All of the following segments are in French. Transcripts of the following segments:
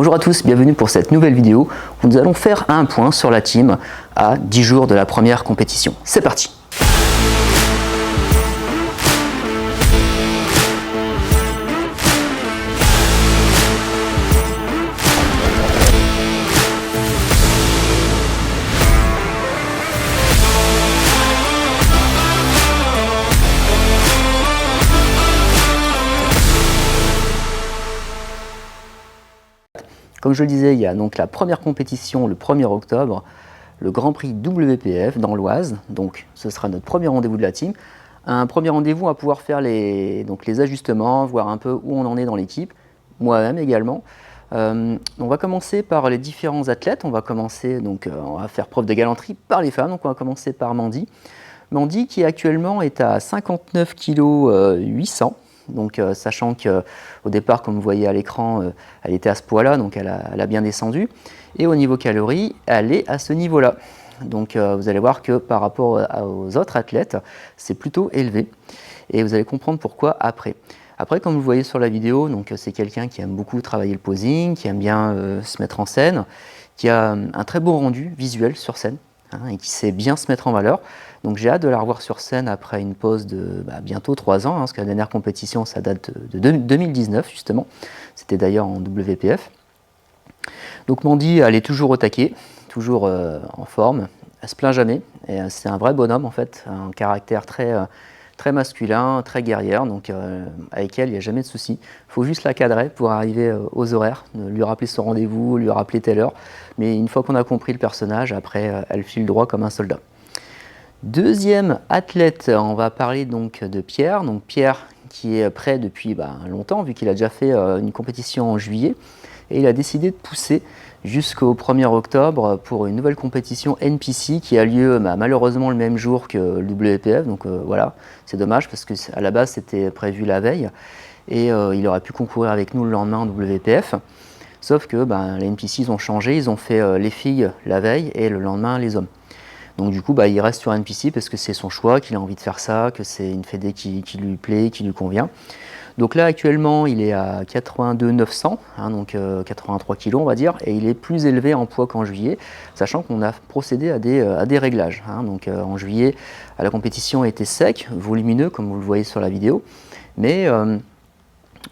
Bonjour à tous, bienvenue pour cette nouvelle vidéo où nous allons faire un point sur la team à 10 jours de la première compétition. C'est parti! Comme je le disais, il y a donc la première compétition le 1er octobre, le Grand Prix WPF dans l'Oise. Donc ce sera notre premier rendez-vous de la team. Un premier rendez-vous à pouvoir faire les ajustements, voir un peu où on en est dans l'équipe, moi-même également. On va commencer par les différents athlètes. On va commencer, donc on va faire preuve de galanterie par les femmes. Donc on va commencer par Mandy. Mandy qui actuellement est à 59 kg 800. Donc sachant qu'au départ, comme vous voyez à l'écran, elle était à ce poids-là, donc elle a bien descendu. Et au niveau calories, elle est à ce niveau-là. Donc vous allez voir que par rapport aux autres athlètes, c'est plutôt élevé. Et vous allez comprendre pourquoi après. Après, comme vous le voyez sur la vidéo, c'est quelqu'un qui aime beaucoup travailler le posing, qui aime bien se mettre en scène, qui a un très beau rendu visuel sur scène, et qui sait bien se mettre en valeur. Donc j'ai hâte de la revoir sur scène après une pause de bientôt 3 ans, parce que la dernière compétition, ça date de 2019 justement. C'était d'ailleurs en WPF. Donc Mandy, elle est toujours au taquet, toujours en forme. Elle se plaint jamais. Et c'est un vrai bonhomme en fait, un caractère très masculin, très guerrière. Donc avec elle, il n'y a jamais de souci. Il faut juste la cadrer pour arriver aux horaires, lui rappeler son rendez-vous, lui rappeler telle heure. Mais une fois qu'on a compris le personnage, après, elle file droit comme un soldat. Deuxième athlète, on va parler donc de Pierre. Donc Pierre qui est prêt depuis longtemps, vu qu'il a déjà fait une compétition en juillet. Et il a décidé de pousser jusqu'au 1er octobre pour une nouvelle compétition NPC qui a lieu malheureusement le même jour que le WPF. Donc voilà, c'est dommage parce qu'à la base c'était prévu la veille. Et il aurait pu concourir avec nous le lendemain en WPF. Sauf que les NPC ils ont changé, ils ont fait les filles la veille et le lendemain les hommes. Donc du coup, il reste sur NPC parce que c'est son choix, qu'il a envie de faire ça, que c'est une fédé qui lui plaît, qui lui convient. Donc là, actuellement, il est à 82 900, donc 83 kg, on va dire, et il est plus élevé en poids qu'en juillet, sachant qu'on a procédé à des réglages. Donc en juillet, la compétition était sec, volumineux, comme vous le voyez sur la vidéo, mais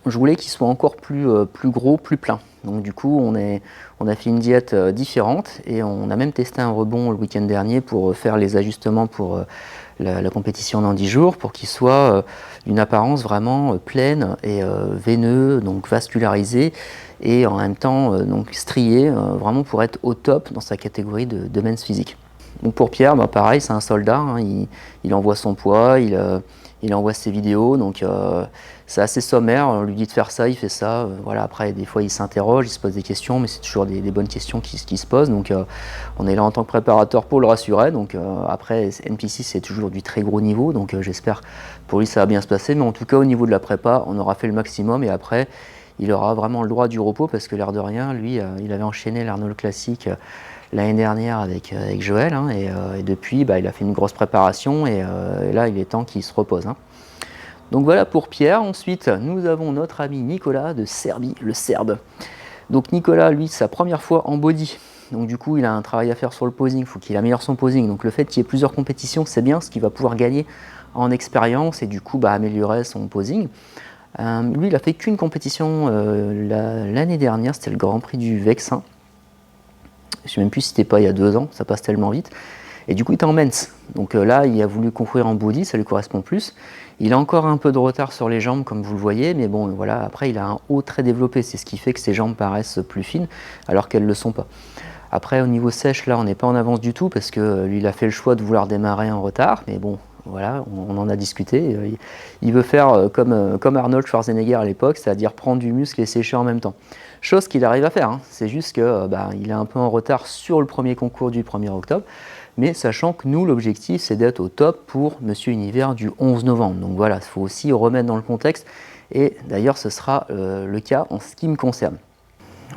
je voulais qu'il soit encore plus gros, plus plein. Donc du coup, on a fait une diète différente et on a même testé un rebond le week-end dernier pour faire les ajustements pour la compétition dans 10 jours, pour qu'il soit une apparence vraiment pleine et veineux, donc vascularisé et en même temps donc strié, vraiment pour être au top dans sa catégorie de men's physique. Donc pour Pierre, pareil, c'est un soldat, il envoie son poids, il envoie ses vidéos, donc c'est assez sommaire, on lui dit de faire ça, il fait ça, voilà. Après des fois il s'interroge, il se pose des questions, mais c'est toujours des bonnes questions qui se posent, donc on est là en tant que préparateur pour le rassurer. Donc après NPC c'est toujours du très gros niveau, donc j'espère pour lui ça va bien se passer, mais en tout cas au niveau de la prépa on aura fait le maximum et après il aura vraiment le droit du repos parce que l'air de rien, lui il avait enchaîné l'Arnold Classic l'année dernière avec Joël, et depuis il a fait une grosse préparation et là il est temps qu'il se repose. Donc voilà pour Pierre. Ensuite nous avons notre ami Nicolas de Serbie, le Serbe. Donc Nicolas, lui, c'est sa première fois en body. Donc du coup il a un travail à faire sur le posing, il faut qu'il améliore son posing. Donc le fait qu'il y ait plusieurs compétitions, c'est bien, ce qu'il va pouvoir gagner en expérience et du coup améliorer son posing. Lui il a fait qu'une compétition l'année dernière, c'était le Grand Prix du Vexin. Je ne sais même plus si c'était pas il y a 2 ans, ça passe tellement vite. Et du coup, il était en men's. Donc là, il a voulu concourir en body, ça lui correspond plus. Il a encore un peu de retard sur les jambes, comme vous le voyez, mais bon, voilà. Après, il a un haut très développé, c'est ce qui fait que ses jambes paraissent plus fines, alors qu'elles ne le sont pas. Après, au niveau sèche, là, on n'est pas en avance du tout, parce que lui, il a fait le choix de vouloir démarrer en retard, mais bon, voilà, on en a discuté. Il veut faire comme Arnold Schwarzenegger à l'époque, c'est-à-dire prendre du muscle et sécher en même temps. Chose qu'il arrive à faire, c'est juste qu'il est un peu en retard sur le premier concours du 1er octobre, mais sachant que nous, l'objectif, c'est d'être au top pour Monsieur Univers du 11 novembre. Donc voilà, il faut aussi remettre dans le contexte, et d'ailleurs, ce sera le cas en ce qui me concerne.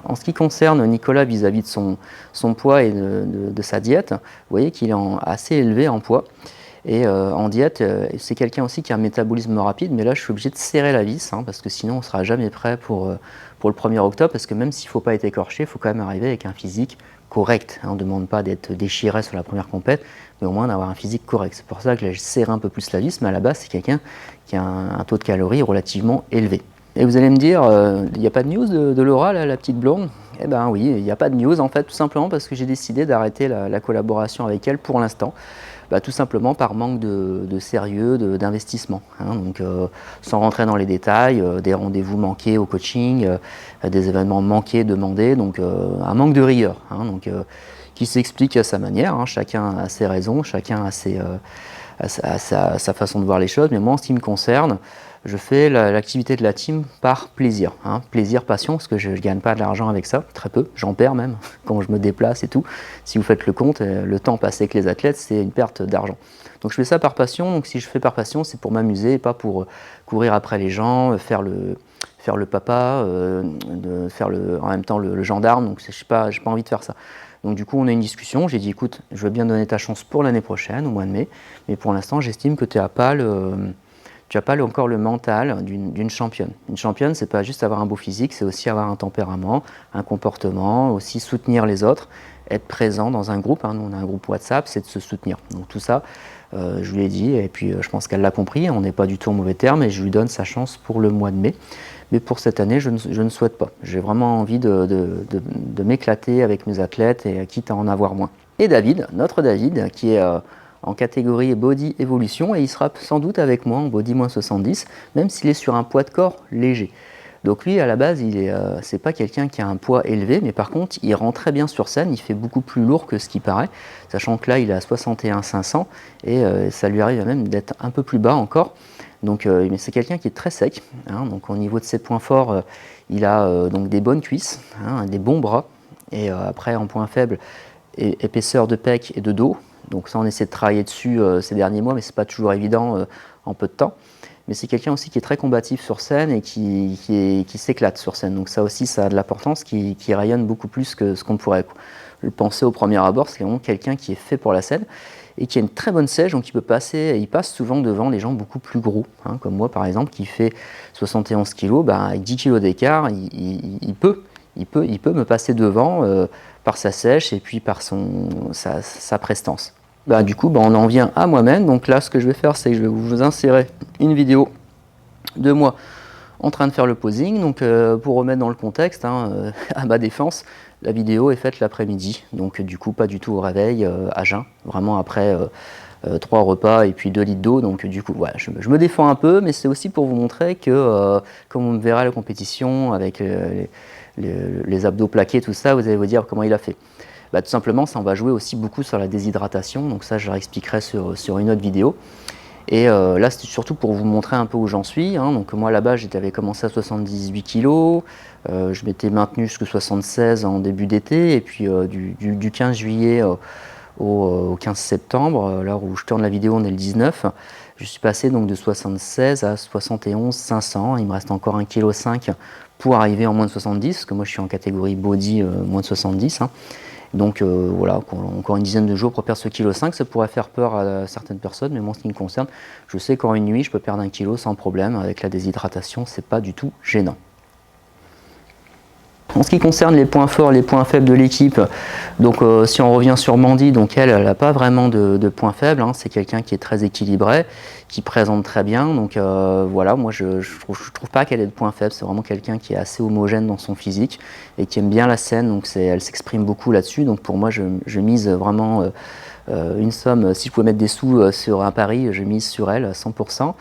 En ce qui concerne Nicolas vis-à-vis de son poids et de sa diète, vous voyez qu'il est assez élevé en poids. Et en diète, c'est quelqu'un aussi qui a un métabolisme rapide, mais là je suis obligé de serrer la vis, hein, parce que sinon on ne sera jamais prêt pour le 1er octobre, parce que même s'il ne faut pas être écorché, il faut quand même arriver avec un physique correct. Hein. On ne demande pas d'être déchiré sur la première compète, mais au moins d'avoir un physique correct. C'est pour ça que là, je serre un peu plus la vis, mais à la base c'est quelqu'un qui a un taux de calories relativement élevé. Et vous allez me dire, il n'y a pas de news de Laura, là, la petite blonde? Eh bien oui, il n'y a pas de news en fait, tout simplement parce que j'ai décidé d'arrêter la collaboration avec elle pour l'instant. Bah, tout simplement par manque de sérieux, d'investissement. Hein. Donc, sans rentrer dans les détails, des rendez-vous manqués au coaching, des événements manqués demandés, donc un manque de rigueur. Hein. Donc, qui s'explique à sa manière, hein. Chacun a ses raisons, chacun a sa façon de voir les choses, mais moi en ce qui me concerne, je fais l'activité de la team par plaisir, hein. Plaisir, passion, parce que je ne gagne pas de l'argent avec ça, très peu, j'en perds même quand je me déplace et tout. Si vous faites le compte, le temps passé avec les athlètes, c'est une perte d'argent. Donc je fais ça par passion, donc si je fais par passion, c'est pour m'amuser, pas pour courir après les gens, faire le papa, en même temps le gendarme, donc j'ai pas envie de faire ça. Donc du coup on a une discussion, j'ai dit écoute, je veux bien donner ta chance pour l'année prochaine, au mois de mai, mais pour l'instant j'estime que tu n'as pas encore le mental d'une championne. Une championne, c'est pas juste avoir un beau physique, c'est aussi avoir un tempérament, un comportement, aussi soutenir les autres, être présent dans un groupe. Hein. Nous, on a un groupe WhatsApp, c'est de se soutenir. Donc tout ça, je lui ai dit, et puis je pense qu'elle l'a compris, on n'est pas du tout en mauvais terme, et je lui donne sa chance pour le mois de mai. Mais pour cette année, je ne souhaite pas. J'ai vraiment envie de m'éclater avec mes athlètes, et quitte à en avoir moins. Et David, notre David, qui est en catégorie Body Evolution, et il sera sans doute avec moi en Body moins 70, même s'il est sur un poids de corps léger. Donc lui, à la base, c'est pas quelqu'un qui a un poids élevé, mais par contre, il rend très bien sur scène, il fait beaucoup plus lourd que ce qui paraît, sachant que là, il est à 61 500, et ça lui arrive même d'être un peu plus bas encore. Donc, mais c'est quelqu'un qui est très sec, hein. Donc au niveau de ses points forts, il a donc des bonnes cuisses, hein, des bons bras, et après en point faible, épaisseur de pec et de dos. Donc ça, on essaie de travailler dessus ces derniers mois, mais c'est pas toujours évident en peu de temps. Mais c'est quelqu'un aussi qui est très combatif sur scène et qui s'éclate sur scène. Donc ça aussi, ça a de l'importance, qui rayonne beaucoup plus que ce qu'on pourrait le penser au premier abord. C'est vraiment quelqu'un qui est fait pour la scène et qui a une très bonne sèche, donc il passe souvent devant des gens beaucoup plus gros, hein, comme moi par exemple, qui fait 71 kg, bah, avec 10 kg d'écart, il peut me passer devant par sa sèche et puis par sa prestance. Bah, du coup, on en vient à moi-même. Donc là, ce que je vais faire, c'est que je vais vous insérer une vidéo de moi en train de faire le posing. Donc pour remettre dans le contexte, hein, à ma défense, la vidéo est faite l'après-midi. Donc du coup, pas du tout au réveil, à jeun, vraiment après 3 repas et puis 2 litres d'eau. Donc du coup, voilà, je me défends un peu, mais c'est aussi pour vous montrer que, comme on me verra à la compétition avec les abdos plaqués, tout ça, vous allez vous dire comment il a fait. Bah, tout simplement, ça on va jouer aussi beaucoup sur la déshydratation, donc ça je leur expliquerai sur une autre vidéo. Et là c'était surtout pour vous montrer un peu où j'en suis, hein. Donc moi là-bas j'avais commencé à 78 kg, je m'étais maintenu jusqu'à 76 en début d'été, et puis du 15 juillet au 15 septembre, là où je tourne la vidéo on est le 19, je suis passé donc de 76 à 71 500, il me reste encore 1,5 kg pour arriver en moins de 70, parce que moi je suis en catégorie body moins de 70, hein. Donc voilà, encore une dizaine de jours pour perdre ce 1,5 kg, ça pourrait faire peur à certaines personnes, mais moi en ce qui me concerne, je sais qu'en une nuit je peux perdre 1 kg sans problème, avec la déshydratation, c'est pas du tout gênant. En ce qui concerne les points forts, les points faibles de l'équipe, donc si on revient sur Mandy, donc elle n'a pas vraiment de points faibles, hein. C'est quelqu'un qui est très équilibré, qui présente très bien, donc voilà, moi je trouve pas qu'elle ait de points faibles, c'est vraiment quelqu'un qui est assez homogène dans son physique et qui aime bien la scène, donc elle s'exprime beaucoup là-dessus, donc pour moi je mise vraiment une somme, si je pouvais mettre des sous sur un pari, je mise sur elle à 100%.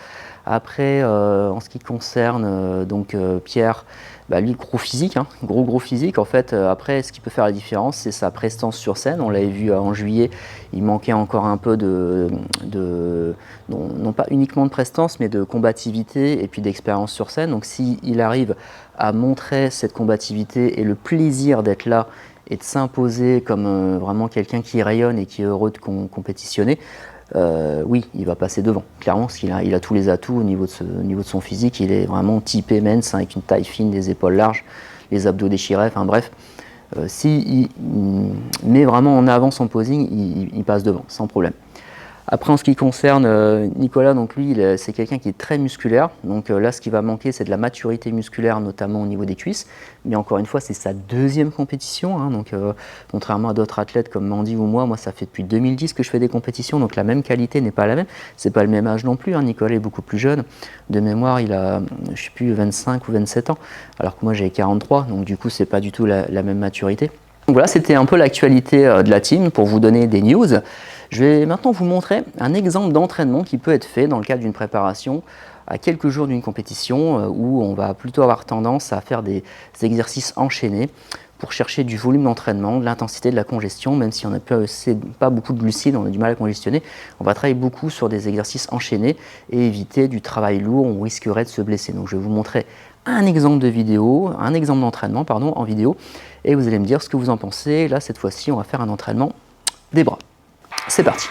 Après, en ce qui concerne donc Pierre, bah, lui, gros physique, hein, gros physique. En fait, après, ce qui peut faire la différence, c'est sa prestance sur scène. On l'avait vu en juillet, il manquait encore un peu non pas uniquement de prestance, mais de combativité et puis d'expérience sur scène. Donc, s'il arrive à montrer cette combativité et le plaisir d'être là et de s'imposer comme vraiment quelqu'un qui rayonne et qui est heureux de compétitionner, oui, il va passer devant, clairement, parce qu'il a tous les atouts au niveau de son physique. Il est vraiment typé mince, avec une taille fine, des épaules larges, les abdos déchirés, enfin bref. S'il met vraiment en avant son posing, il passe devant, sans problème. Après, en ce qui concerne Nicolas, donc lui, c'est quelqu'un qui est très musculaire. Donc là, ce qui va manquer, c'est de la maturité musculaire, notamment au niveau des cuisses. Mais encore une fois, c'est sa deuxième compétition. Hein. Donc, contrairement à d'autres athlètes comme Mandy ou moi, ça fait depuis 2010 que je fais des compétitions. Donc la même qualité n'est pas la même. C'est pas le même âge non plus. Hein. Nicolas est beaucoup plus jeune. De mémoire, il a, je sais plus, 25 ou 27 ans. Alors que moi, j'ai 43. Donc du coup, c'est pas du tout la même maturité. Donc voilà, c'était un peu l'actualité de la team pour vous donner des news. Je vais maintenant vous montrer un exemple d'entraînement qui peut être fait dans le cadre d'une préparation à quelques jours d'une compétition où on va plutôt avoir tendance à faire des exercices enchaînés pour chercher du volume d'entraînement, de l'intensité, de la congestion, même si on n'a pas beaucoup de glucides, on a du mal à congestionner. On va travailler beaucoup sur des exercices enchaînés et éviter du travail lourd où on risquerait de se blesser. Donc je vais vous montrer un exemple de vidéo, un exemple d'entraînement en vidéo, et vous allez me dire ce que vous en pensez. Là, cette fois-ci, on va faire un entraînement des bras. C'est parti!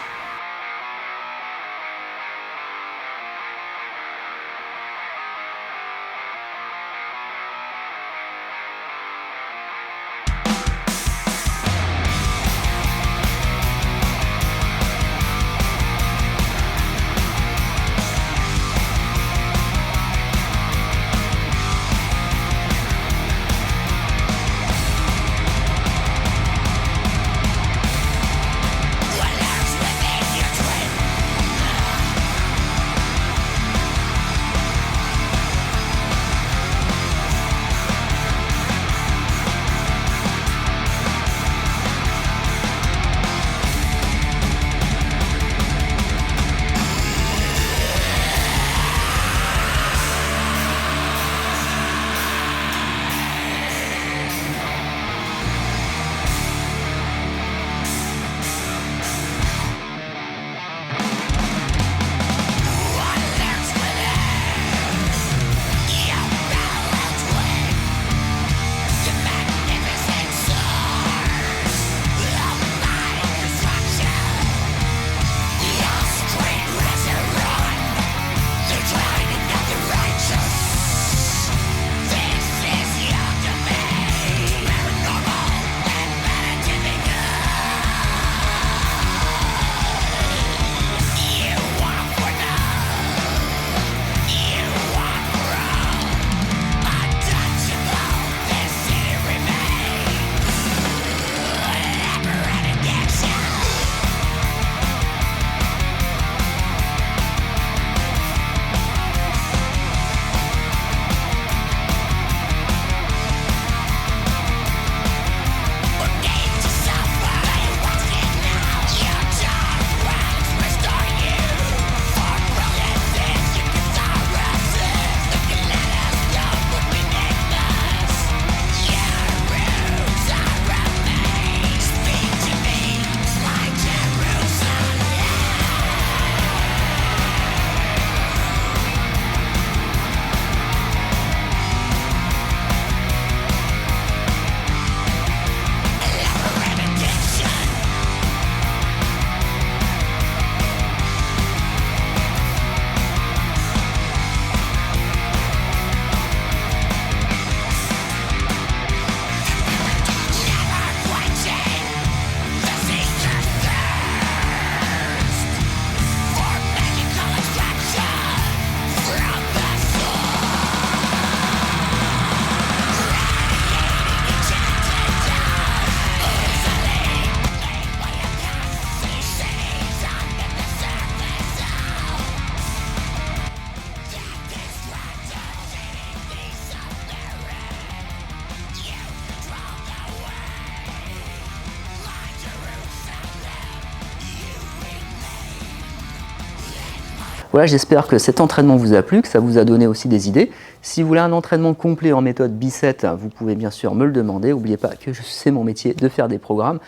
Voilà, j'espère que cet entraînement vous a plu, que ça vous a donné aussi des idées. Si vous voulez un entraînement complet en méthode Bicep, vous pouvez bien sûr me le demander. N'oubliez pas que c'est mon métier de faire des programmes.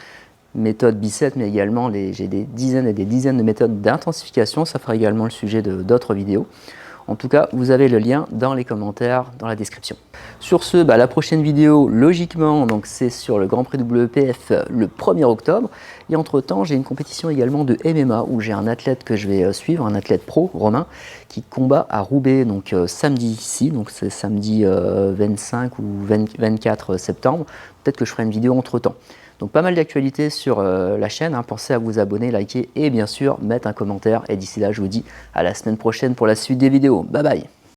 Méthode Bicep, mais également j'ai des dizaines et des dizaines de méthodes d'intensification. Ça fera également le sujet d'autres vidéos. En tout cas, vous avez le lien dans les commentaires, dans la description. Sur ce, la prochaine vidéo, logiquement, c'est sur le Grand Prix WPF le 1er octobre. Et entre-temps, j'ai une compétition également de MMA où j'ai un athlète que je vais suivre, un athlète pro, Romain, qui combat à Roubaix, samedi ici, donc c'est samedi 25 ou 24 septembre. Peut-être que je ferai une vidéo entre-temps. Donc pas mal d'actualités sur la chaîne, hein. Pensez à vous abonner, liker et bien sûr mettre un commentaire. Et d'ici là, je vous dis à la semaine prochaine pour la suite des vidéos. Bye bye.